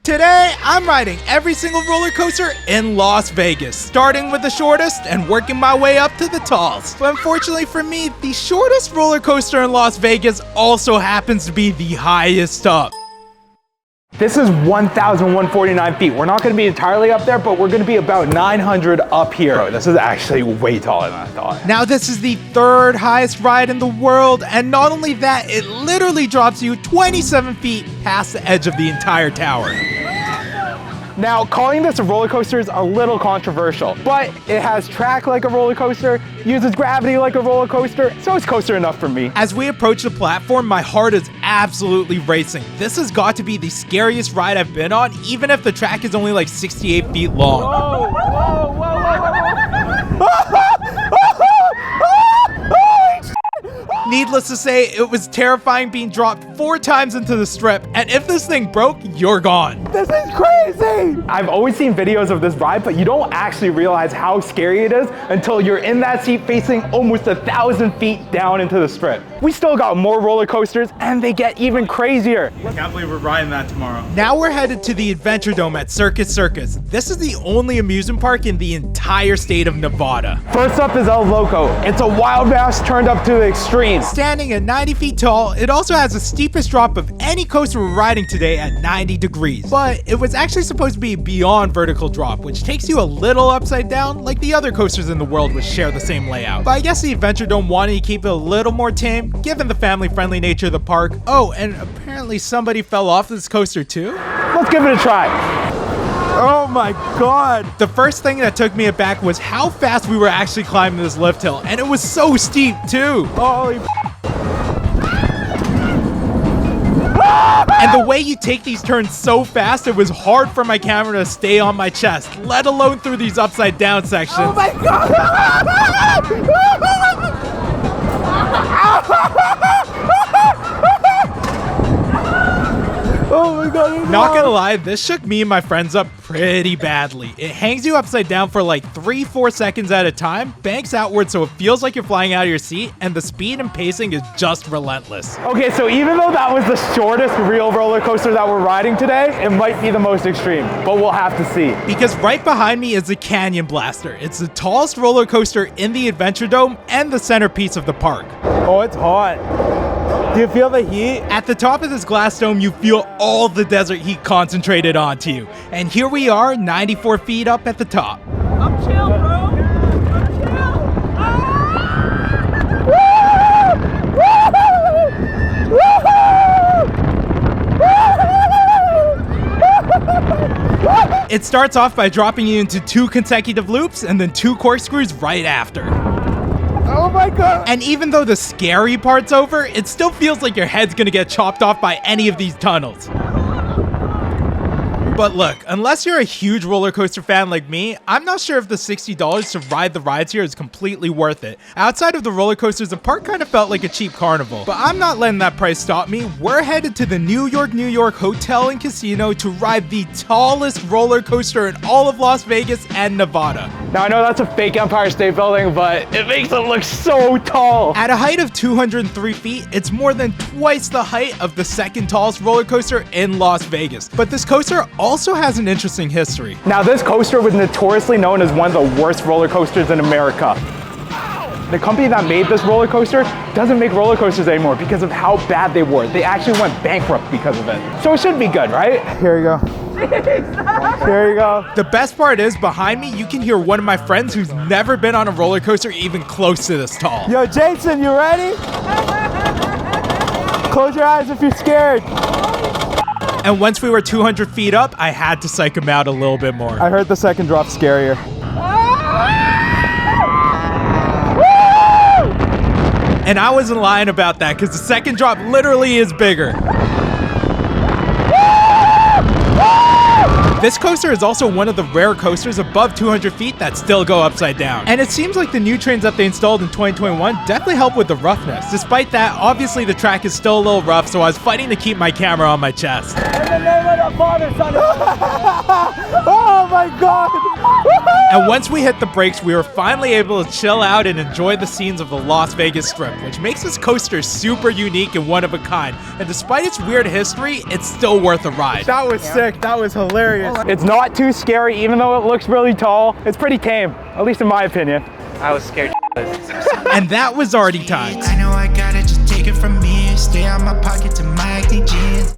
Today, I'm riding every single roller coaster in Las Vegas, starting with the shortest and working my way up to the tallest. But unfortunately for me, the shortest roller coaster in Las Vegas also happens to be the highest up. This is 1,149 feet. We're not gonna be entirely up there, but we're gonna be about 900 up here. Bro, this is actually way taller than I thought. Now, this is the third highest ride in the world, and not only that, it literally drops you 27 feet past the edge of the entire tower. Now, calling this a roller coaster is a little controversial, but it has track like a roller coaster, uses gravity like a roller coaster, so it's coaster enough for me. As we approach the platform, my heart is absolutely racing. This has got to be the scariest ride I've been on, even if the track is only like 68 feet long. Whoa, whoa, whoa, whoa, whoa. Needless to say, it was terrifying being dropped 4 times into the strip, and if this thing broke, you're gone. This is crazy! I've always seen videos of this ride, but you don't actually realize how scary it is until you're in that seat facing almost 1,000 feet down into the strip. We still got more roller coasters, and they get even crazier. I can't believe we're riding that tomorrow. Now we're headed to the Adventuredome at Circus Circus. This is the only amusement park in the entire state of Nevada. First up is El Loco. It's a wild mass turned up to the extreme. Standing at 90 feet tall, it also has the steepest drop of any coaster we're riding today at 90 degrees. But it was actually supposed to be beyond vertical drop, which takes you a little upside down, like the other coasters in the world which share the same layout. But I guess the Adventuredome wanted to keep it a little more tame, given the family-friendly nature of the park. Oh, and apparently somebody fell off this coaster too? Let's give it a try. Oh my god! The first thing that took me aback was how fast we were actually climbing this lift hill, and it was so steep too! Holy And the way you take these turns so fast, it was hard for my camera to stay on my chest, let alone through these upside down sections. Oh my god! Oh my god. Not gonna lie, this shook me and my friends up pretty badly. It hangs you upside down for like 3-4 seconds at a time, banks outward so it feels like you're flying out of your seat, and the speed and pacing is just relentless. Okay, so even though that was the shortest real roller coaster that we're riding today, it might be the most extreme, but we'll have to see. Because right behind me is the Canyon Blaster. It's the tallest roller coaster in the Adventuredome and the centerpiece of the park. Oh, it's hot. Do you feel the heat? At the top of this glass dome, you feel all the desert heat concentrated onto you. And here we are, 94 feet up at the top. I'm chill, bro. I'm chill. It starts off by dropping you into 2 consecutive loops and then 2 corkscrews right after. Oh my god! And even though the scary part's over, it still feels like your head's gonna get chopped off by any of these tunnels. But look, unless you're a huge roller coaster fan like me, I'm not sure if the $60 to ride the rides here is completely worth it. Outside of the roller coasters, the park kind of felt like a cheap carnival. But I'm not letting that price stop me. We're headed to the New York Hotel and Casino to ride the tallest roller coaster in all of Las Vegas and Nevada. Now I know that's a fake Empire State Building, but it makes it look so tall. At a height of 203 feet, it's more than twice the height of the second tallest roller coaster in Las Vegas. But this coaster also has an interesting history. Now this coaster was notoriously known as one of the worst roller coasters in America. The company that made this roller coaster doesn't make roller coasters anymore because of how bad they were. They actually went bankrupt because of it. So it should be good, right? Here you go. Here you go. The best part is, behind me, you can hear one of my friends who's never been on a roller coaster even close to this tall. Yo, Jason, you ready? Close your eyes if you're scared. And once we were 200 feet up, I had to psych him out a little bit more. I heard the second drop scarier. And I wasn't lying about that, because the second drop literally is bigger. This coaster is also one of the rare coasters above 200 feet that still go upside down. And it seems like the new trains that they installed in 2021 definitely help with the roughness. Despite that, obviously the track is still a little rough, so I was fighting to keep my camera on my chest. In the name of the Father, Son, and oh my god! And once we hit the brakes, we were finally able to chill out and enjoy the scenes of the Las Vegas Strip, which makes this coaster super unique and one of a kind. And despite its weird history, it's still worth a ride. That was sick. That was hilarious. It's not too scary, even though it looks really tall. It's pretty tame, at least in my opinion. I was scared. And that was ARTYTIME. I know I gotta just take it from me. Stay out my pocket to my acne jeans.